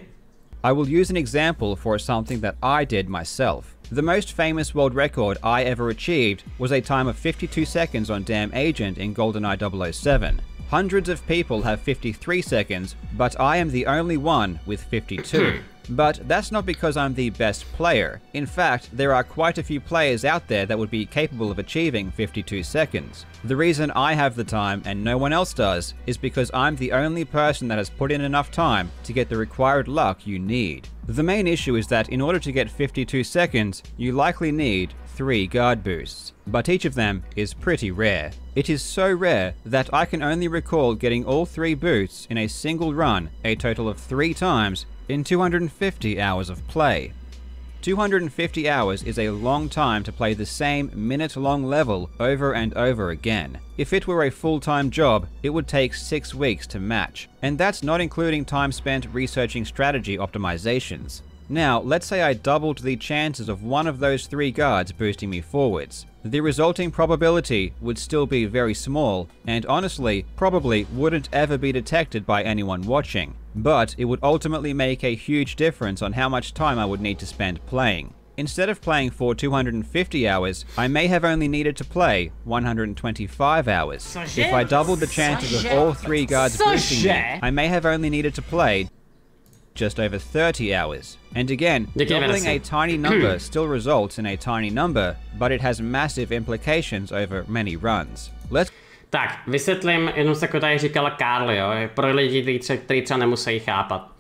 I will use an example for something that I did myself. The most famous world record I ever achieved was a time of 52 seconds on Damn Agent in GoldenEye 007. Hundreds of people have 53 seconds, but I am the only one with 52. But that's not because I'm the best player. In fact, there are quite a few players out there that would be capable of achieving 52 seconds. The reason I have the time and no one else does is because I'm the only person that has put in enough time to get the required luck you need. The main issue is that in order to get 52 seconds, you likely need 3 guard boosts, but each of them is pretty rare. It is so rare that I can only recall getting all 3 boosts in a single run a total of 3 times in 250 hours of play. 250 hours is a long time to play the same minute-long level over and over again. If it were a full-time job, it would take 6 weeks to match, and that's not including time spent researching strategy optimizations. Now, let's say I doubled the chances of one of those 3 guards boosting me forwards. The resulting probability would still be very small, and honestly, probably wouldn't ever be detected by anyone watching. But it would ultimately make a huge difference on how much time I would need to spend playing. Instead of playing for 250 hours, I may have only needed to play 125 hours. If I doubled the chances of all 3 guards boosting me, I may have only needed to play just over 30 hours. And again, doubling a tiny number still results in a tiny number, but it has massive implications over many runs. Tak, vysvětlím, jenom se jako tady říkala Karl, jo, pro lidi, kteří třeba nemusí chápat.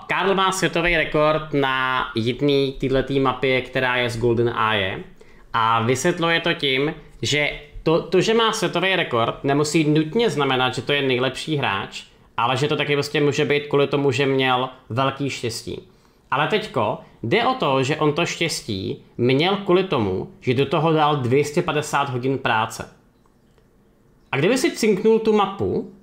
Karl má světový rekord na jedné této mapě, která je z GoldenEye, a vysvětluje to tím, že to, že má světový rekord, nemusí nutně znamenat, že to je nejlepší hráč, ale že to taky prostě může být kvůli tomu, že měl velký štěstí. Ale teďko jde o to, že on to štěstí měl kvůli tomu, že do toho dal 250 hodin práce. A kdyby si cinknul tu mapu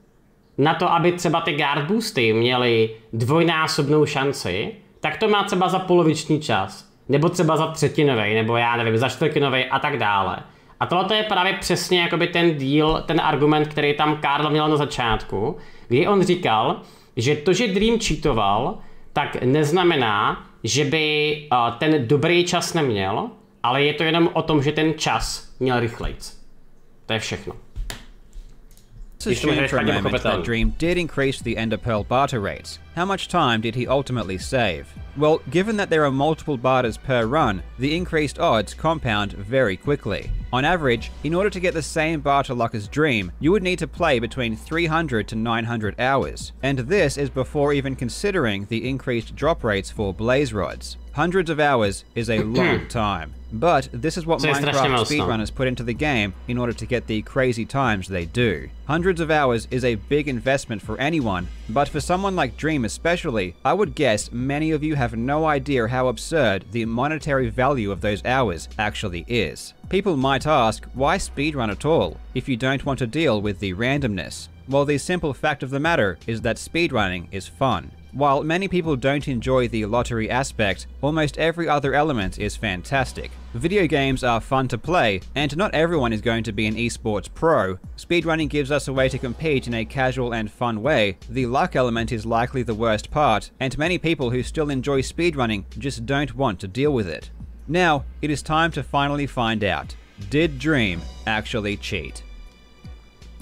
na to, aby třeba ty guard boosty měly dvojnásobnou šanci, tak to má třeba za poloviční čas. Nebo třeba za třetinovej, nebo já nevím, za čtvrtinovej a tak dále. A tohle je právě přesně jakoby ten deal, ten argument, který tam Karl měl na začátku, kdy on říkal, že to, že Dream cheatoval, tak neznamená, že by ten dobrý čas neměl, ale je to jenom o tom, že ten čas měl rychlejc. To je všechno. Let's assume for a moment that Dream did increase the Ender Pearl barter rates. How much time did he ultimately save? Well, given that there are multiple barters per run, the increased odds compound very quickly. On average, in order to get the same barter luck as Dream, you would need to play between 300 to 900 hours. And this is before even considering the increased drop rates for blaze rods. Hundreds of hours is a long time. But this is what Minecraft speedrunners put into the game in order to get the crazy times they do. Hundreds of hours is a big investment for anyone, but for someone like Dream especially, I would guess many of you have no idea how absurd the monetary value of those hours actually is. People might ask, why speedrun at all, if you don't want to deal with the randomness? Well, the simple fact of the matter is that speedrunning is fun. While many people don't enjoy the lottery aspect, almost every other element is fantastic. Video games are fun to play, and not everyone is going to be an esports pro. Speedrunning gives us a way to compete in a casual and fun way. The luck element is likely the worst part, and many people who still enjoy speedrunning just don't want to deal with it. Now, it is time to finally find out, did Dream actually cheat?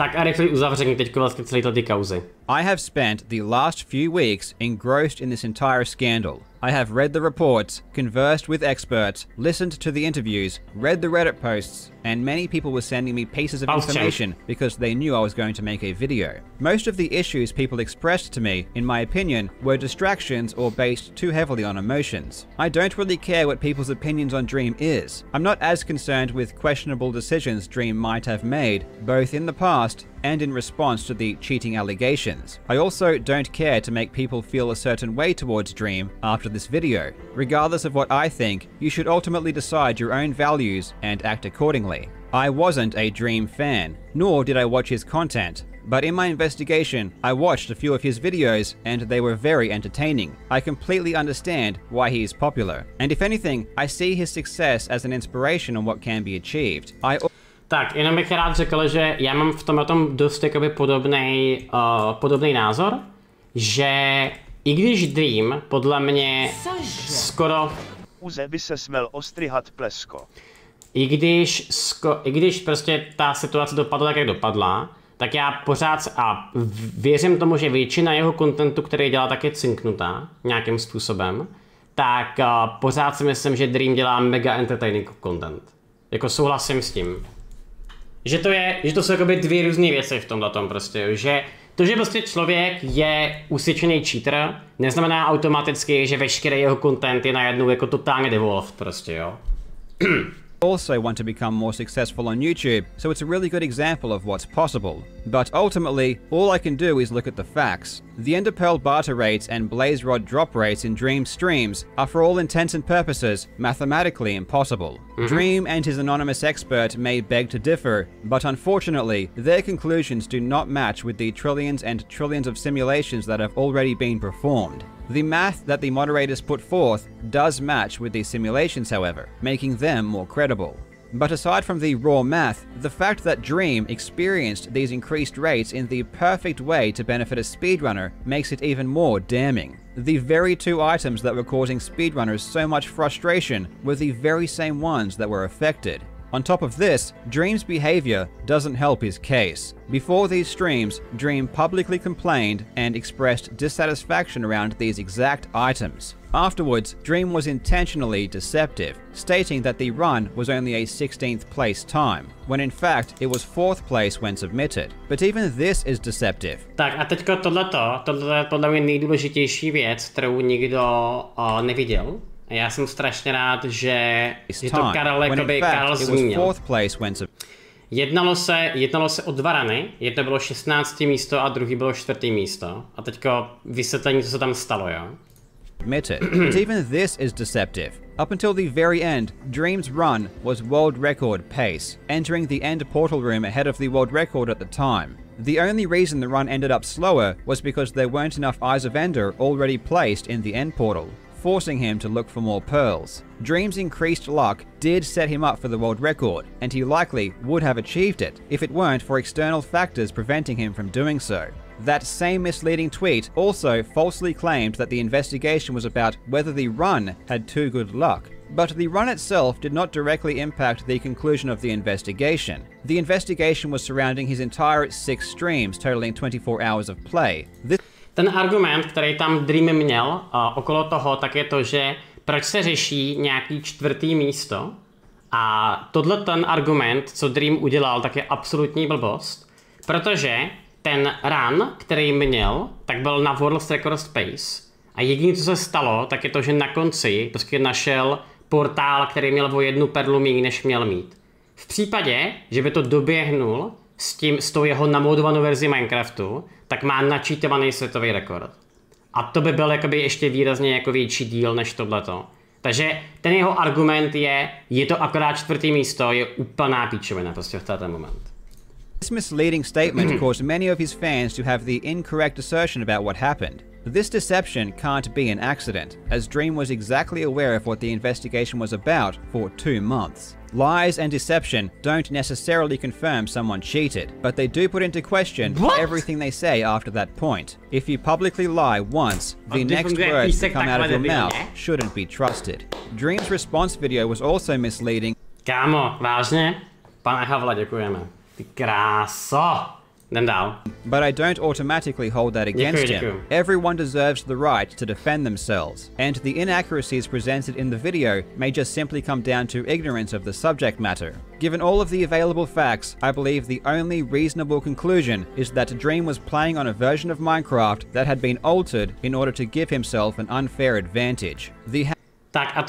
Tak a rychlý uzavření teďko vlastně celý ty kauzy. I have spent the last few weeks engrossed in this entire scandal. I have read the reports, conversed with experts, listened to the interviews, read the Reddit posts, and many people were sending me pieces of information because they knew I was going to make a video. Most of the issues people expressed to me, in my opinion, were distractions or based too heavily on emotions. I don't really care what people's opinions on Dream is. I'm not as concerned with questionable decisions Dream might have made, both in the past and in response to the cheating allegations. I also don't care to make people feel a certain way towards Dream after this video. Regardless of what I think, you should ultimately decide your own values and act accordingly. I wasn't a Dream fan, nor did I watch his content. But in my investigation, I watched a few of his videos and they were very entertaining. I completely understand why he is popular. And if anything, I see his success as an inspiration on what can be achieved. Tak, jenom bych rád řekl, že já mám v tom dost jakoby podobný názor, že i když Dream podle mě skoro... Uze by se smel ostryhat plesko. I když prostě ta situace dopadla tak, jak dopadla, tak já pořád a věřím tomu, že většina jeho kontentu, který dělá, tak je cinknutá nějakým způsobem, tak pořád si myslím, že Dream dělá mega entertaining content. Jako souhlasím s tím. Že to jsou jakoby dvě různé věci v tomhletom prostě, že to, že prostě člověk je usvědčený cheater, neznamená automaticky, že veškerý jeho content je najednou jako totálně devolved prostě, jo. Also want to become more successful on YouTube, so it's a really good example of what's possible. But ultimately, all I can do is look at the facts. The Ender Pearl barter rates and Blaze Rod drop rates in Dream's streams are for all intents and purposes mathematically impossible. Dream and his anonymous expert may beg to differ, but unfortunately, their conclusions do not match with the trillions and trillions of simulations that have already been performed. The math that the moderators put forth does match with these simulations, however, making them more credible. But aside from the raw math, the fact that Dream experienced these increased rates in the perfect way to benefit a speedrunner makes it even more damning. The very two items that were causing speedrunners so much frustration were the very same ones that were affected. On top of this, Dream's behavior doesn't help his case. Before these streams, Dream publicly complained and expressed dissatisfaction around these exact items. Afterwards, Dream was intentionally deceptive, stating that the run was only a 16th place time, when in fact it was 4th place when submitted. But even this is deceptive. Tak a teďko tohle je podle mě nejdůležitější věc, kterou nikdo neviděl. Já jsem strašně rád, že to Karel zmínil. Jednalo se o dva runy, jedno bylo 16. místo a druhý bylo 4. místo. A teďko vysvětlení, co se tam stalo, jo? Admitted, but even this is deceptive. Up until the very end, Dream's run was world record pace, entering the end portal room ahead of the world record at the time. The only reason the run ended up slower was because there weren't enough Eyes of Ender already placed in the end portal, forcing him to look for more pearls. Dream's increased luck did set him up for the world record, and he likely would have achieved it if it weren't for external factors preventing him from doing so. That same misleading tweet also falsely claimed that the investigation was about whether the run had too good luck. But the run itself did not directly impact the conclusion of the investigation. The investigation was surrounding his entire 6 streams, totaling 24 hours of play. Ten argument, který tam Dream měl okolo toho, tak je to, že proč se řeší nějaký 4. místo. A tohle ten argument, co Dream udělal, tak je absolutní blbost. Protože ten run, který měl, tak byl na World Record Pace. A jediné, co se stalo, tak je to, že na konci prostě našel portál, který měl o 1 perlu méně, než měl mít. V případě, že by to doběhnul s tou jeho namodovanou verzi Minecraftu, tak má načítovaný světový rekord. A to by byl jakoby ještě výrazně jako větší díl než tohleto. Takže ten jeho argument je to akorát 4. místo, je úplná píčovina prostě v ten moment. This misleading statement caused many of his fans to have the incorrect assertion about what happened. This deception can't be an accident, as Dream was exactly aware of what the investigation was about for 2 months. Lies and deception don't necessarily confirm someone cheated, but they do put into question everything they say after that point. If you publicly lie once, the next words that come out of your mouth shouldn't be trusted. Dream's response video was also misleading. Kámo, vážně? Pane Havla, děkujeme. Ty kráso! Jdem dál. But I don't automatically hold that against him. Everyone deserves the right to defend themselves, and the inaccuracies presented in the video may just simply come down to ignorance of the subject matter. Given all of the available facts, I believe the only reasonable conclusion is that Dream was playing on a version of Minecraft that had been altered in order to give himself an unfair advantage. Tak a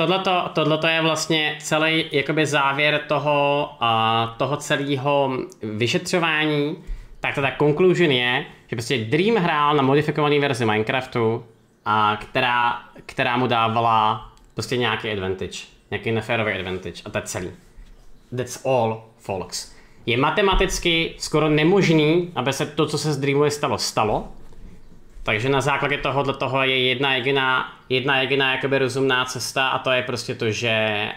tohleto je vlastně celý jakoby závěr toho celého vyšetřování. Tak ta conclusion je, že prostě Dream hrál na modifikované verzi Minecraftu, která mu dávala prostě nějaký advantage, nějaký neférový advantage a to je celý. That's all, folks. Je matematicky skoro nemožný, aby se to, co se s Dreamově stalo. Takže na základě toho je jedna jediná jakoby rozumná cesta a to je prostě to, že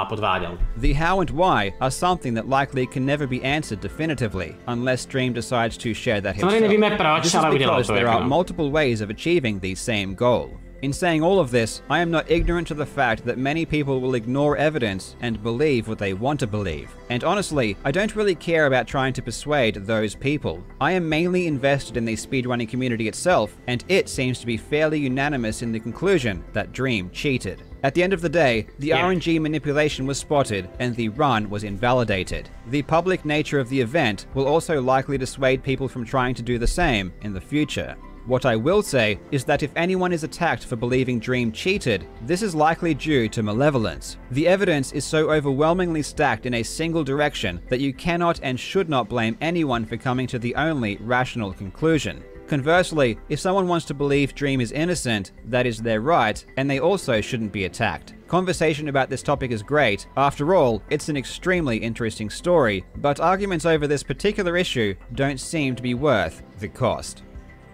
podváděl. The how and why are something that likely can never be answered definitively unless Dream decides to share that himself. Nevíme proč, ale udělal to. There are multiple ways of achieving the same goal. In saying all of this, I am not ignorant to the fact that many people will ignore evidence and believe what they want to believe. And honestly, I don't really care about trying to persuade those people. I am mainly invested in the speedrunning community itself, and it seems to be fairly unanimous in the conclusion that Dream cheated. At the end of the day, the RNG manipulation was spotted and the run was invalidated. The public nature of the event will also likely dissuade people from trying to do the same in the future. What I will say is that if anyone is attacked for believing Dream cheated, this is likely due to malevolence. The evidence is so overwhelmingly stacked in a single direction that you cannot and should not blame anyone for coming to the only rational conclusion. Conversely, if someone wants to believe Dream is innocent, that is their right, and they also shouldn't be attacked. Conversation about this topic is great. After all, it's an extremely interesting story, but arguments over this particular issue don't seem to be worth the cost.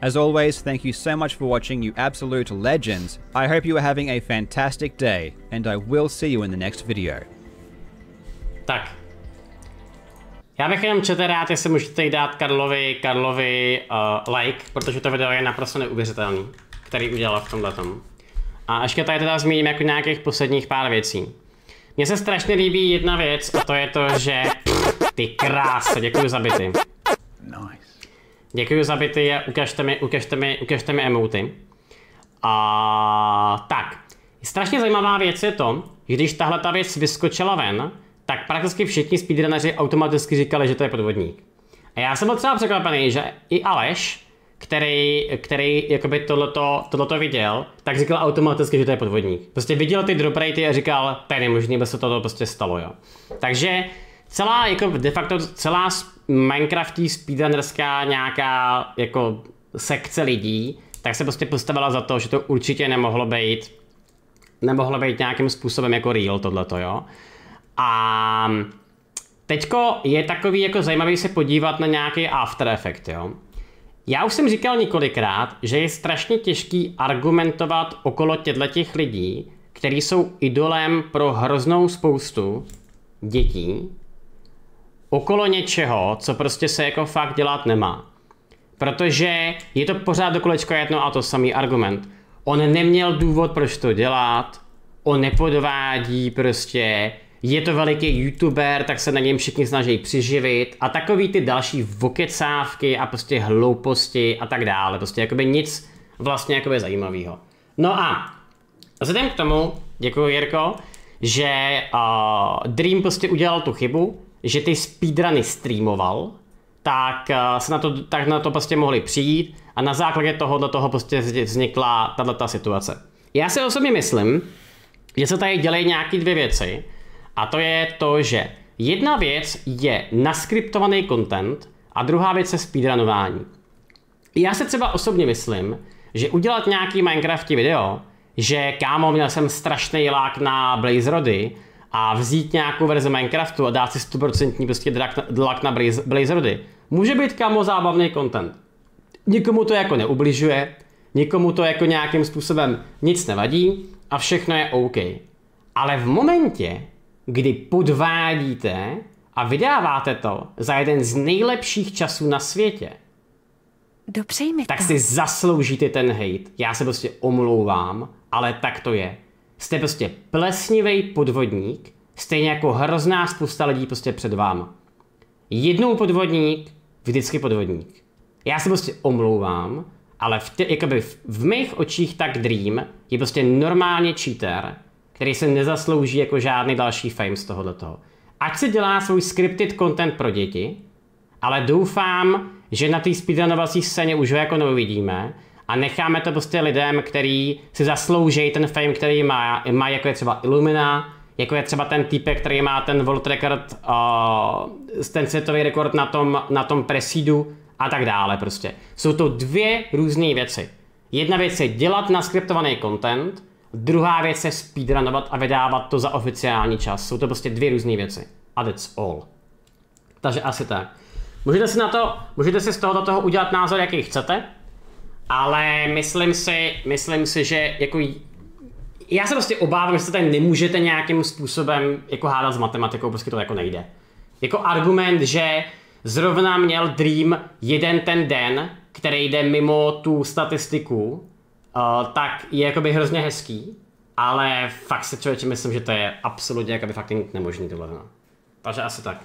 As always, thank you so much for watching, you absolute legends. I hope you are having a fantastic day, and I will see you in the next video. Tak. Já bych jenom četl rád, jestli můžete dát Karlovi like, protože to video je naprosto neuvěřitelný, který udělal v tomhletom. A ještě tady teda zmíním jako nějakých posledních pár věcí. Mně se strašně líbí jedna věc a to je to, že ty krása, děkuji za byty. Nice. Děkuji za byty a ukažte mi emoty. Tak, strašně zajímavá věc je to, že když tahle ta věc vyskočila ven, tak prakticky všichni speedrunneři automaticky říkali, že to je podvodník. A já jsem byl třeba překvapený, že i Aleš, který jakoby tohleto viděl, tak říkal automaticky, že to je podvodník. Prostě viděl ty drop ratey a říkal, to je nemožný, aby se toto prostě stalo, jo. Takže celá, jako de facto celá Minecraftí speedrunnerská nějaká jako sekce lidí, tak se prostě postavila za to, že to určitě nemohlo být nějakým způsobem jako real tohleto, jo. A teďko je takový jako zajímavý se podívat na nějaký after effect, jo. Já už jsem říkal několikrát, že je strašně těžký argumentovat okolo těch lidí, kteří jsou idolem pro hroznou spoustu dětí, okolo něčeho, co prostě se jako fakt dělat nemá. Protože je to pořád do kolečka jedno a to samý argument. On neměl důvod, proč to dělat, on nepodvádí prostě, je to veliký youtuber, tak se na něm všichni snaží přiživit a takový ty další vokecávky a prostě hlouposti a tak dále. Prostě jakoby nic vlastně jakoby zajímavého. No a vzhledem k tomu, děkuji Jirko, že Dream prostě udělal tu chybu, že ty speedruny streamoval, tak na to prostě mohli přijít a na základě toho prostě vznikla tato situace. Já si osobně myslím, že se tady dělají nějaké dvě věci a to je to, že jedna věc je naskriptovaný content a druhá věc je speedrunování. Já se třeba osobně myslím, že udělat nějaký Minecrafty video, že kámo, měl jsem strašný lák na Blaze Rody a vzít nějakou verzi Minecraftu a dát si 100% prostě lak na Blaze Rody, může být kámo zábavný content. Nikomu to jako neubližuje, nikomu to jako nějakým způsobem nic nevadí a všechno je OK. Ale v momentě, kdy podvádíte a vydáváte to za jeden z nejlepších časů na světě, tak si zasloužíte ten hate. Já se prostě omlouvám, ale tak to je. Jste prostě plesnivý podvodník, stejně jako hrozná spousta lidí prostě před váma. Jednou podvodník, vždycky podvodník. Já se prostě omlouvám, ale v mých očích tak Dream je prostě normálně cheater, který se nezaslouží jako žádný další fame z tohoto. Ať si dělá svůj scripted content pro děti, ale doufám, že na té speedrunovací scéně už ho jako neuvidíme a necháme to prostě lidem, který si zaslouží ten fame, který má jako je třeba Illumina, jako je třeba ten týpek, který má ten world record, ten světový rekord na tom presídu a tak dále prostě. Jsou to dvě různé věci. Jedna věc je dělat naskriptovaný content, druhá věc je speedrunovat a vydávat to za oficiální čas. Jsou to prostě dvě různé věci. A that's all. Takže asi tak. Můžete si z toho udělat názor, jaký chcete, ale myslím si, že jako já se prostě obávám, že se tady nemůžete nějakým způsobem jako hádat s matematikou, prostě to jako nejde. Jako argument, že zrovna měl Dream jeden ten den, který jde mimo tu statistiku, tak je jakoby hrozně hezký, ale fakt si člověče myslím, že to je absolutně jakoby fakt nemožný tohle. Takže asi tak.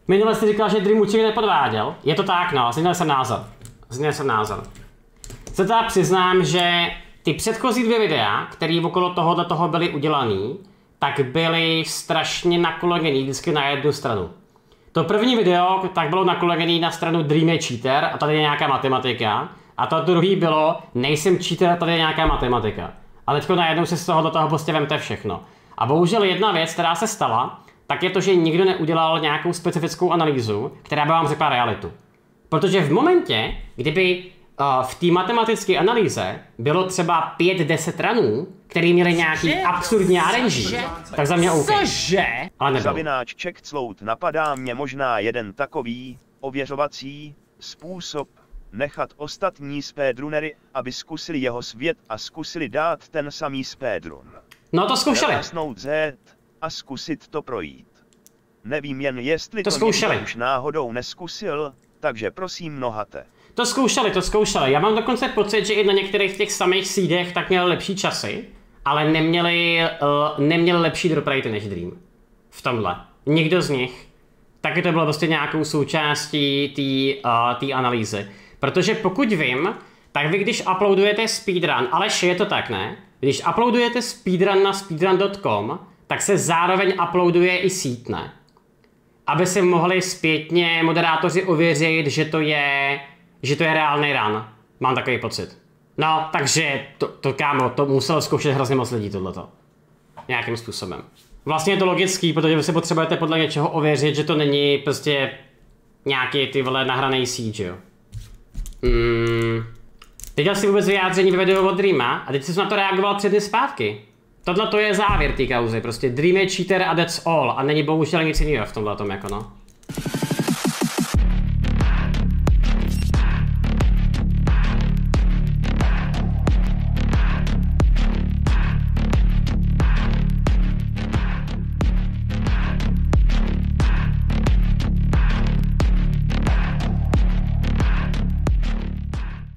Minule jste říkal, že Dream určitě nepodváděl. Je to tak, no, změnil jsem názor. Se teda přiznám, že ty předchozí dvě videa, které okolo toho byly udělaný, tak byly strašně nakolegený vždycky na jednu stranu. To první video tak bylo nakolegený na stranu Dream je cheater a tady je nějaká matematika. A to druhý bylo nejsem cheater a tady je nějaká matematika. A teďko najednou si z toho prostě vemte všechno. A bohužel jedna věc, která se stala, tak je to, že nikdo neudělal nějakou specifickou analýzu, která by vám řekla realitu. Protože v momentě, kdyby v té matematické analýze bylo třeba 5-10 ranů, který měli nějaký absurdní RNG, tak za mě OK. Cože? Ale nebyl. Zavináč CzechCloud napadá mě možná jeden takový ověřovací způsob nechat ostatní speedrunery, aby zkusili jeho svět a zkusili dát ten samý speedrun. No to zkoušeli. Zasnout Z a zkusit to projít. Nevím jen jestli to zkoušeli. Už náhodou neskusil, takže prosím nohate. To zkoušeli. Já mám dokonce pocit, že i na některých těch samých seedech tak měli lepší časy, ale neměli lepší drop rate než Dream. V tomhle. Nikdo z nich. Taky to bylo prostě nějakou součástí té analýzy. Protože pokud vím, tak vy když uploadujete speedrun, Aleš, je to tak, ne? Když uploadujete speedrun na speedrun.com, tak se zároveň uploaduje i seed, ne? Aby si mohli zpětně moderátoři ověřit, že to je reálný run. Mám takový pocit. No, takže kámo, to muselo zkoušet hrozně moc lidí tohleto. Nějakým způsobem. Vlastně je to logický, protože vy si potřebujete podle něčeho ověřit, že to není prostě nějaký ty vole nahraný seed, jo. Teď asi vůbec vyjádření ve videu od Dreama a teď jsem na to reagoval 3 dny zpátky. Tohle to je závěr té kauzy, prostě Dream je cheater a that's all a není bohužel nic jiného v tomhle tom jako no.